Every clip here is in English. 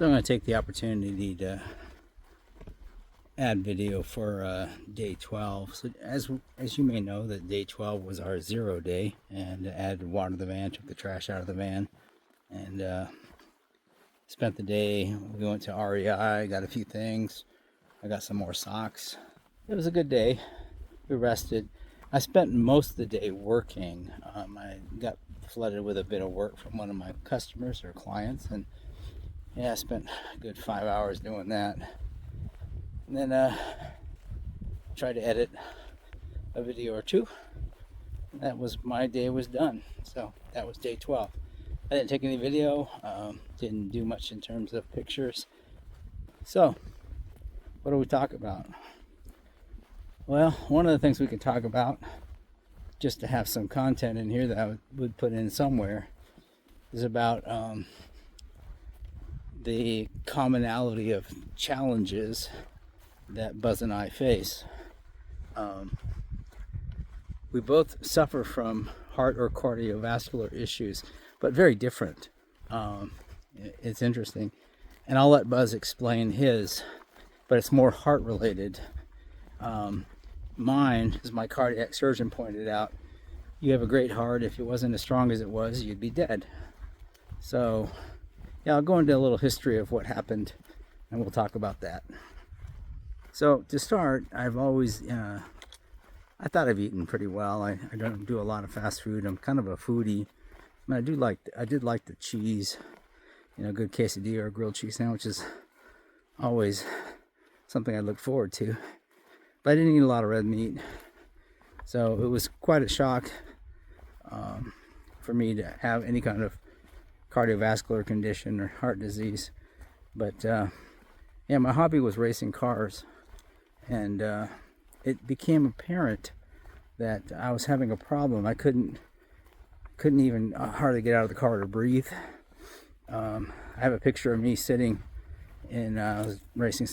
So I'm going to take the opportunity to add video for day 12. So as you may know, that day 12 was our 0 day, and added water to the van, took the trash out of the van, and spent the day. We went to REI, got a few things. I got some more socks. It was a good day. We rested. I spent most of the day working. I got flooded with a bit of work from one of my customers or clients, and yeah, I spent a good 5 hours doing that. And then tried to edit a video or two. That was my day was done. So that was day 12. I didn't take any video, didn't do much in terms of pictures. So, what do we talk about? Well, one of the things we could talk about, just to have some content in here that I would put in somewhere, is about the commonality of challenges that Buzz and I face. We both suffer from heart or cardiovascular issues, but very different. It's interesting. And I'll let Buzz explain his, but it's more heart related. Mine, as my cardiac surgeon pointed out, you have a great heart. If it wasn't as strong as it was, you'd be dead. So yeah, I'll go into a little history of what happened, and we'll talk about that. So to start, I've always, I thought I've eaten pretty well. I don't do a lot of fast food. I'm kind of a foodie. I did like the cheese, good quesadilla or grilled cheese sandwich is always something I look forward to. But I didn't eat a lot of red meat, so it was quite a shock for me to have any kind of cardiovascular condition or heart disease. But yeah, my hobby was racing cars, and it became apparent that I was having a problem. I couldn't even hardly get out of the car to breathe. I have a picture of me sitting in, I was racing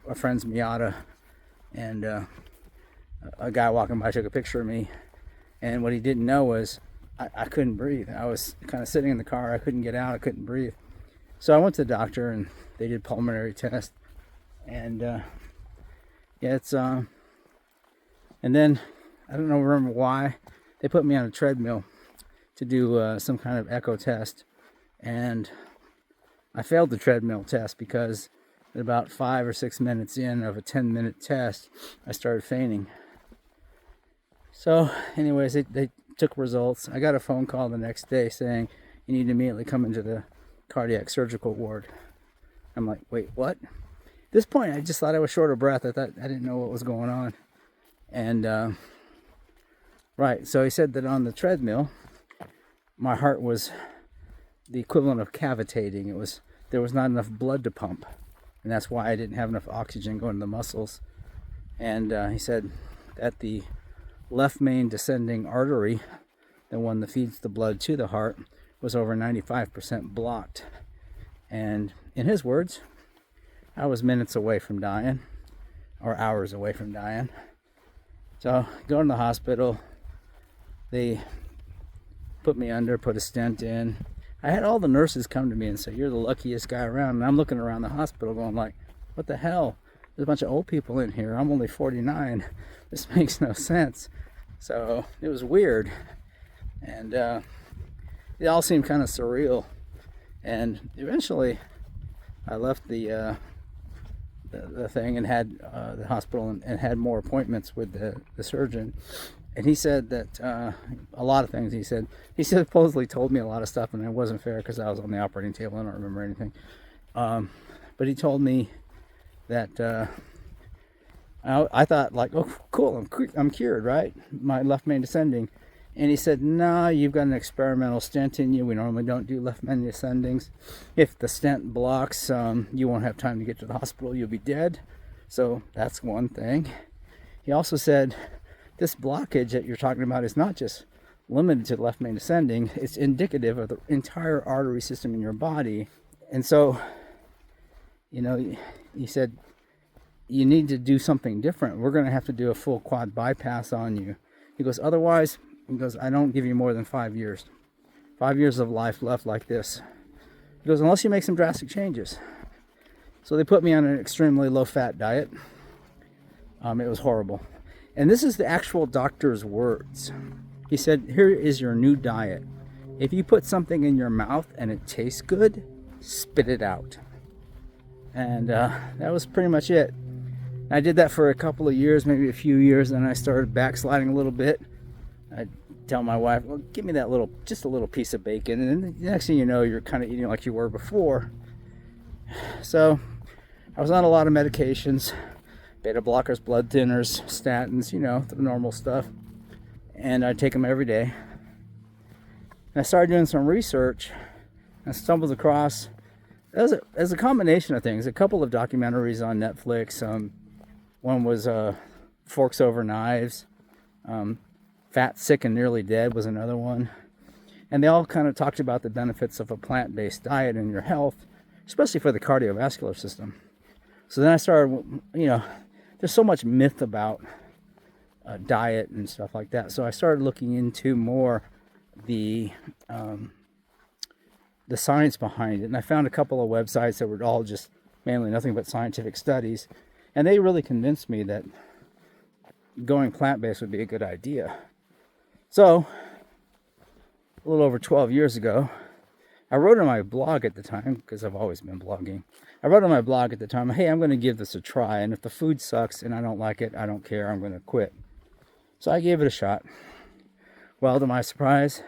a friend's Miata, and a guy walking by took a picture of me, and what he didn't know was I couldn't breathe. I was kind of sitting in the car. I couldn't get out. I couldn't breathe. So I went to the doctor, and they did pulmonary test, and yeah, it's and then I don't remember why they put me on a treadmill to do some kind of echo test, and I failed the treadmill test because at about 5 or 6 minutes in of a 10-minute test, I started fainting. So anyways, they took results. I got a phone call the next day saying you need to immediately come into the cardiac surgical ward. I'm like, wait, what? At this point, I just thought I was short of breath. I didn't know what was going on. And right, so he said that on the treadmill, my heart was the equivalent of cavitating. There was not enough blood to pump, and that's why I didn't have enough oxygen going to the muscles. And he said that the left main descending artery, the one that feeds the blood to the heart, was over 95% blocked. And in his words, I was minutes away from dying, or hours away from dying. So going to the hospital, they put me under, put a stent in. I had all the nurses come to me and say, you're the luckiest guy around. And I'm looking around the hospital going like, what the hell? There's a bunch of old people in here. I'm only 49. This makes no sense. So it was weird. And it all seemed kind of surreal. And eventually I left the thing and had the hospital and had more appointments with the surgeon. And he said that a lot of things. He supposedly told me a lot of stuff, and it wasn't fair because I was on the operating table. I don't remember anything. But he told me that I thought like, oh, cool, I'm cured, right? My left main descending. And he said, no, you've got an experimental stent in you. We normally don't do left main descendings. If the stent blocks, you won't have time to get to the hospital. You'll be dead. So that's one thing. He also said, this blockage that you're talking about is not just limited to the left main descending. It's indicative of the entire artery system in your body. And so, he said, you need to do something different. We're going to have to do a full quad bypass on you. He goes, otherwise, I don't give you more than 5 years. 5 years of life left like this. He goes, unless you make some drastic changes. So they put me on an extremely low-fat diet. It was horrible. And this is the actual doctor's words. He said, here is your new diet. If you put something in your mouth and it tastes good, spit it out. And that was pretty much it. I did that for a couple of years, maybe a few years, and then I started backsliding a little bit. I'd tell my wife, well, give me that just a little piece of bacon. And then the next thing you know, you're kind of eating like you were before. So I was on a lot of medications, beta blockers, blood thinners, statins, the normal stuff. And I'd take them every day. And I started doing some research and stumbled across, as a combination of things, a couple of documentaries on Netflix. One was Forks Over Knives. Fat, Sick, and Nearly Dead was another one. And they all kind of talked about the benefits of a plant-based diet in your health, especially for the cardiovascular system. So then I started, there's so much myth about diet and stuff like that. So I started looking into more the science behind it. And I found a couple of websites that were all just mainly nothing but scientific studies. And they really convinced me that going plant-based would be a good idea. So, a little over 12 years ago, I wrote on my blog at the time, because I've always been blogging. I wrote on my blog at the time, hey, I'm going to give this a try, and if the food sucks and I don't like it, I don't care, I'm going to quit. So I gave it a shot. Well, to my surprise,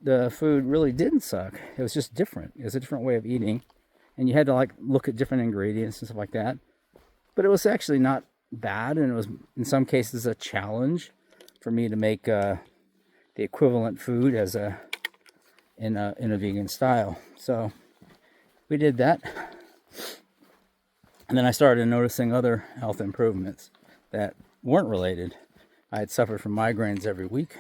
the food really didn't suck. It was just different. It was a different way of eating, and you had to look at different ingredients and stuff like that. But it was actually not bad, and it was in some cases a challenge for me to make the equivalent food as in a vegan style. So we did that, and then I started noticing other health improvements that weren't related. I had suffered from migraines every week,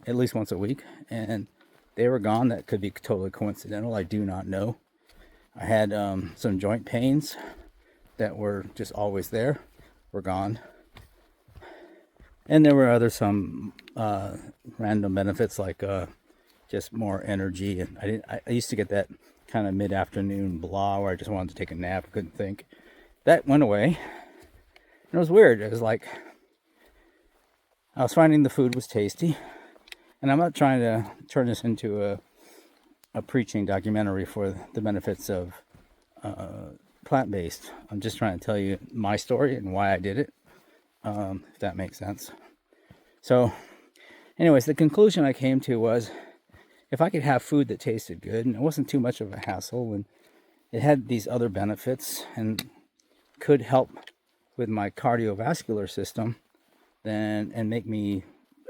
at least once a week, and they were gone. That could be totally coincidental. I do not know. I had some joint pains that were just always there, were gone. And there were some random benefits, like just more energy. And I used to get that kind of mid-afternoon blah where I just wanted to take a nap, couldn't think. That went away. And it was weird. It was like I was finding the food was tasty. And I'm not trying to turn this into a preaching documentary for the benefits of plant-based. I'm just trying to tell you my story and why I did it, if that makes sense. So anyways, the conclusion I came to was, if I could have food that tasted good and it wasn't too much of a hassle and it had these other benefits and could help with my cardiovascular system, then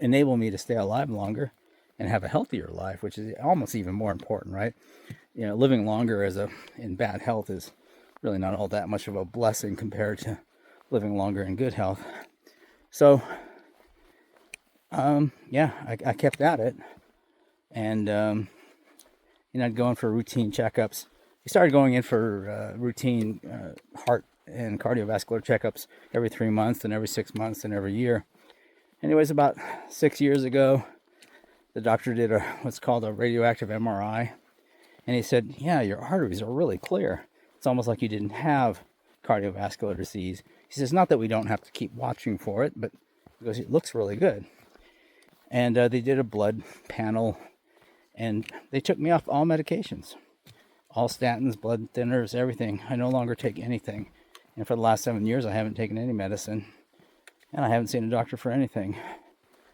enable me to stay alive longer and have a healthier life, which is almost even more important, right? Living longer in bad health is really not all that much of a blessing compared to living longer in good health. So, I kept at it, and I'd go in for routine checkups. We started going in for routine heart and cardiovascular checkups every 3 months, and every 6 months, and every year. Anyways, about 6 years ago, the doctor did what's called a radioactive MRI, and he said, yeah, your arteries are really clear. It's almost like you didn't have cardiovascular disease. He says, not that we don't have to keep watching for it, but because it looks really good. And they did a blood panel, and they took me off all medications, all statins, blood thinners, everything. I no longer take anything. And for the last 7 years, I haven't taken any medicine, and I haven't seen a doctor for anything.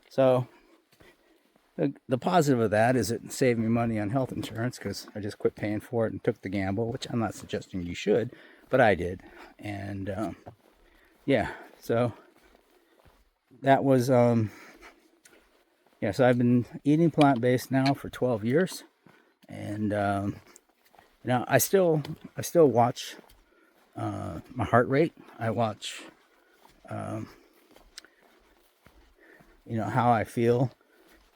So the positive of that is it saved me money on health insurance, because I just quit paying for it and took the gamble, which I'm not suggesting you should, but I did. And so that was so I've been eating plant-based now for 12 years, and I still watch my heart rate. I watch how I feel.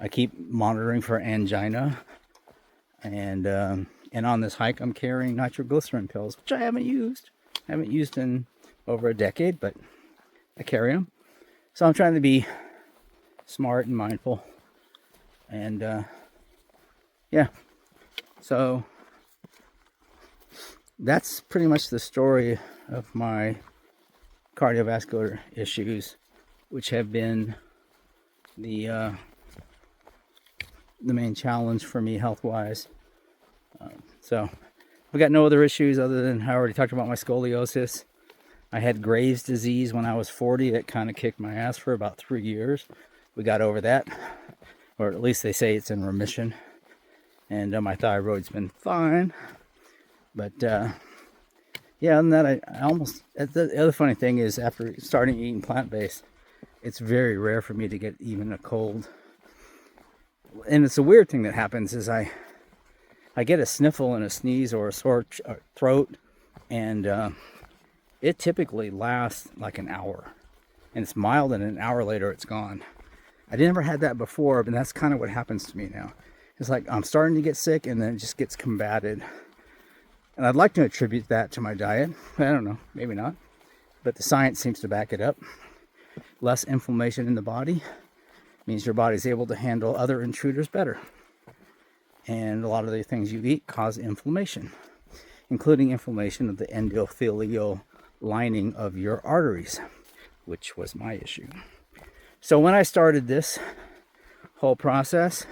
I keep monitoring for angina, and on this hike I'm carrying nitroglycerin pills, which I haven't used in over a decade, but I carry them. So I'm trying to be smart and mindful, and so that's pretty much the story of my cardiovascular issues, which have been the main challenge for me health-wise. So I've got no other issues other than I already talked about my scoliosis. I had Graves' disease when I was 40. That kind of kicked my ass for about 3 years. We got over that, or at least they say it's in remission. And my thyroid's been fine. But yeah, and that I almost, the other funny thing is after starting eating plant-based, it's very rare for me to get even a cold. And it's a weird thing that happens is I get a sniffle and a sneeze or a sore throat, and it typically lasts like an hour. And it's mild, and an hour later it's gone. I never had that before, but that's kind of what happens to me now. It's like I'm starting to get sick, and then it just gets combated. And I'd like to attribute that to my diet. I don't know, maybe not. But the science seems to back it up. Less inflammation in the body means your body's able to handle other intruders better. And a lot of the things you eat cause inflammation, including inflammation of the endothelial lining of your arteries, which was my issue. So when I started this whole process,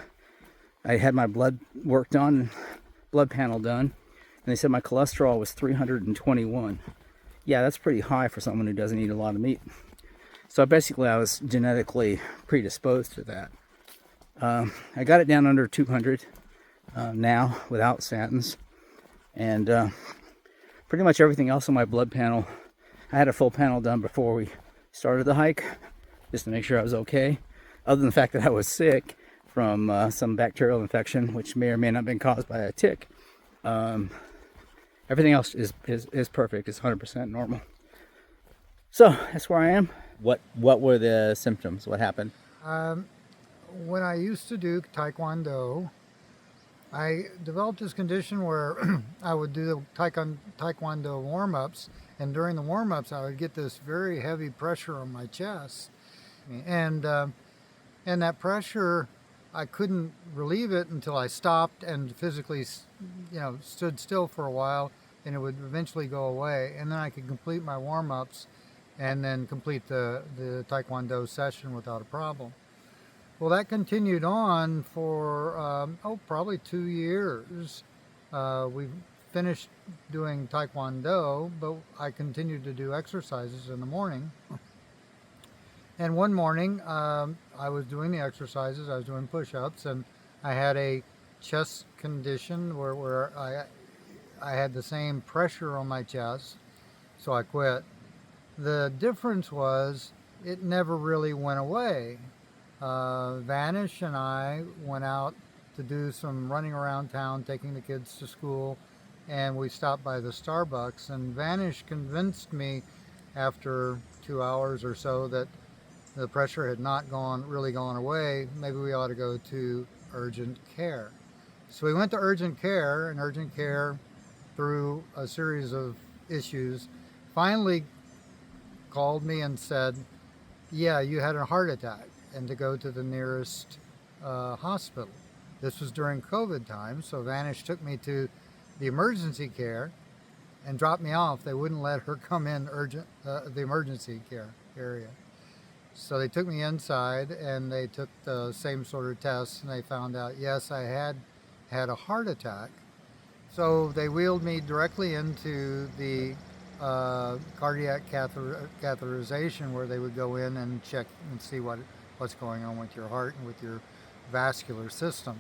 I had my blood work done, blood panel done, and they said my cholesterol was 321. Yeah, that's pretty high for someone who doesn't eat a lot of meat. So basically I was genetically predisposed to that. I got it down under 200 now without statins, and pretty much everything else on my blood panel, I had a full panel done before we started the hike, just to make sure I was okay, other than the fact that I was sick from some bacterial infection, which may or may not have been caused by a tick. Everything else is perfect. It's 100% normal. So that's where I am. What were the symptoms? What happened? When I used to do Taekwondo, I developed this condition where I would do the Taekwondo warm-ups, and during the warm-ups I would get this very heavy pressure on my chest, and that pressure, I couldn't relieve it until I stopped and physically, stood still for a while, and it would eventually go away, and then I could complete my warm-ups and then complete the Taekwondo session without a problem. Well, that continued on for, probably 2 years. We finished doing Taekwondo, but I continued to do exercises in the morning. And one morning, I was doing the exercises, I was doing push-ups, and I had a chest condition where I had the same pressure on my chest, so I quit. The difference was it never really went away. Vanish and I went out to do some running around town, taking the kids to school, and we stopped by the Starbucks, and Vanish convinced me after 2 hours or so that the pressure had not really gone away. Maybe we ought to go to urgent care. So we went to urgent care, and urgent care, through a series of issues, finally called me and said, yeah, you had a heart attack, and to go to the nearest hospital. This was during COVID time, so Vanish took me to the emergency care and dropped me off. They wouldn't let her come in the emergency care area. So they took me inside, and they took the same sort of tests, and they found out, yes, I had a heart attack. So they wheeled me directly into the cardiac catheterization, where they would go in and check and see what's going on with your heart and with your vascular system.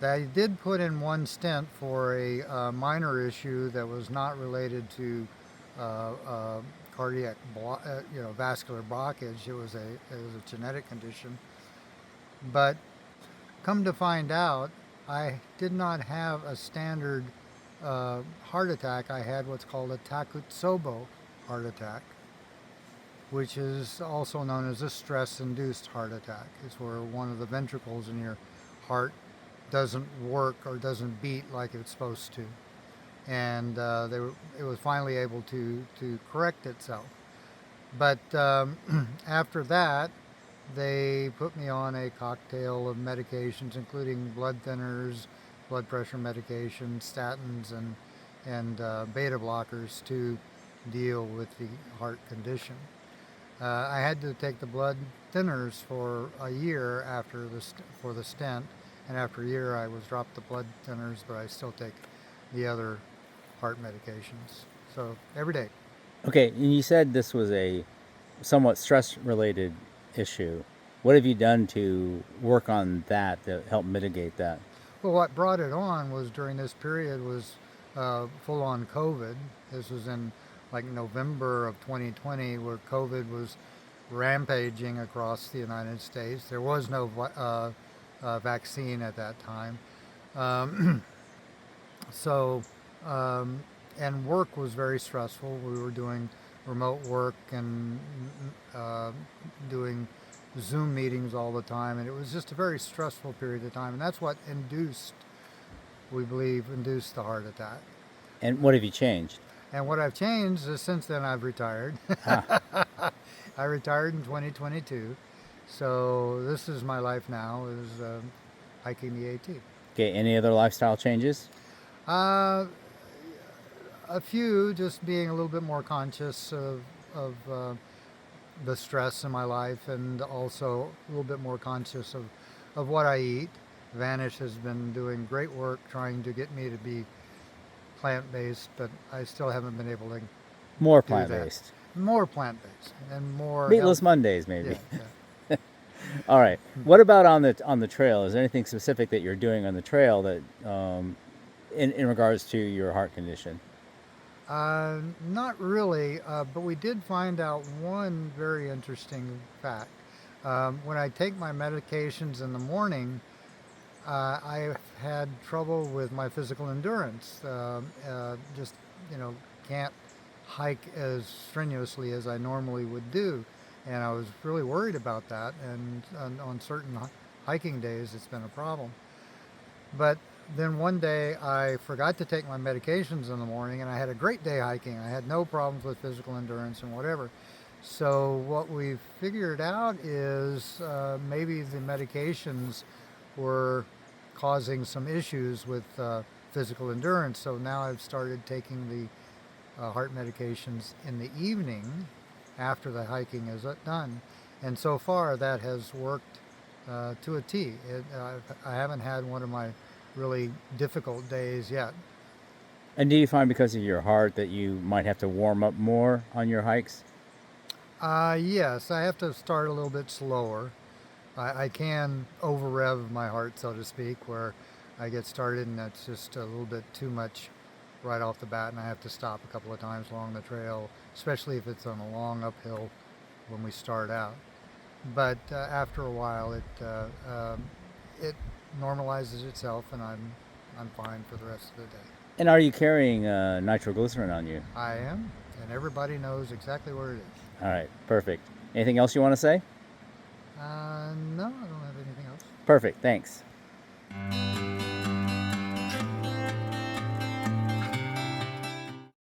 They did put in one stent for a minor issue that was not related to cardiac vascular blockage. It was a genetic condition, but come to find out, I did not have a standard heart attack. I had what's called a Takotsubo heart attack, which is also known as a stress-induced heart attack. It's where one of the ventricles in your heart doesn't work or doesn't beat like it's supposed to. And it was finally able to correct itself. But after that, they put me on a cocktail of medications, including blood thinners, blood pressure medication, statins, and beta blockers to deal with the heart condition. I had to take the blood thinners for a year after for the stent, and after a year I was dropped the blood thinners, but I still take the other heart medications. So every day. Okay, and you said this was a somewhat stress-related issue. What have you done to work on that to help mitigate that? Well, what brought it on was during this period was full-on COVID. This was in like November of 2020, where COVID was rampaging across the United States. There was no vaccine at that time. Um, so, and work was very stressful. We were doing remote work and doing Zoom meetings all the time, and it was just a very stressful period of time. And that's what we believe, induced the heart attack. And what have you changed? And what I've changed is since then I've retired. Ah, I retired in 2022. So this is my life now, is hiking the AT. okay, any other lifestyle changes? Uh, a few, just being a little bit more conscious of the stress in my life, and also a little bit more conscious of what I eat. Vanish has been doing great work trying to get me to be plant-based, but I still haven't been able to More do plant-based. that. More plant-based and more Meatless health- Mondays, maybe. Yeah. All right. What about on the trail? Is there anything specific that you're doing on the trail that, in regards to your heart condition? Not really, but we did find out one very interesting fact. When I take my medications in the morning, I've had trouble with my physical endurance. Just, can't hike as strenuously as I normally would do. And I was really worried about that. And on certain hiking days, it's been a problem. But then one day I forgot to take my medications in the morning, and I had a great day hiking. I had no problems with physical endurance and whatever. So what we figured out is maybe the medications were causing some issues with physical endurance. So now I've started taking the heart medications in the evening after the hiking is done. And so far that has worked to a T. I haven't had one of my really difficult days yet. And do you find because of your heart that you might have to warm up more on your hikes? Yes, I have to start a little bit slower. I can over rev my heart, so to speak, where I get started and that's just a little bit too much right off the bat, and I have to stop a couple of times along the trail, especially if it's on a long uphill when we start out. But after a while, it normalizes itself, and I'm fine for the rest of the day. And are you carrying nitroglycerin on you? I am, and everybody knows exactly where it is. All right, perfect. Anything else you want to say? No, I don't have anything else. Perfect, thanks.